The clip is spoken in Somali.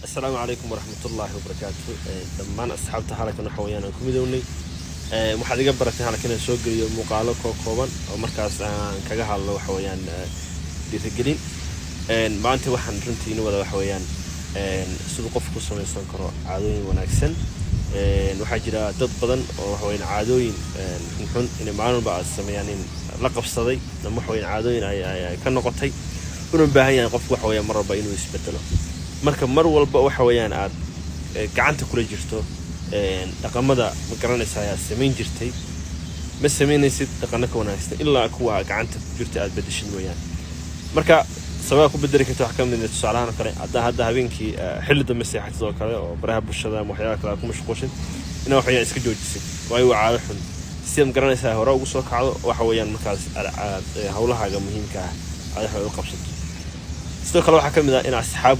السلام عليكم ورحمة الله وبركاته. دمان أصحابته هلكنا حويانا كمدوني waxaad iga baratay halkan soo geliyo muuqaalo kooban oo markaas aan kaga hadlo waxawayaan dhiirigelin maanta waxaan runtii wada waxawayaan sidoo qofku sameeysan karo caadooyin wanaagsan waxa jira dad badan oo waxawayaan caadooyin xun in maalin baa sameeyaan in la qabsaday ama waxawayaan caadooyin ay ka noqotay una baahan yahay qofku waxawayaan marba inuu isbedelo marka mar walba waxawayaan aad gacanta kula jirto dhaqamada ma garanaysaa ayaa sameyn jirtay ma sameynaysid dhaqanka wanaagsan ilaa kuwa gacanta ku jirta aad bedeshin weeyaan marka sabab ku bedeli karto wax ka mid ah tusaalahan kale hadda habeenkii xilli dambe seexatid oo kale oo baraha bulshada waxyaabo kale ku mashquulshin inaa waxyaan iska joojisid waayo waa caado xun si ma garanaysaa hore ugu soo kacdo waxa weeyaan markaas hawlahaaga muhiimka ah aad wax u qabsato sidoo kale waxa ka mid ah in asxaab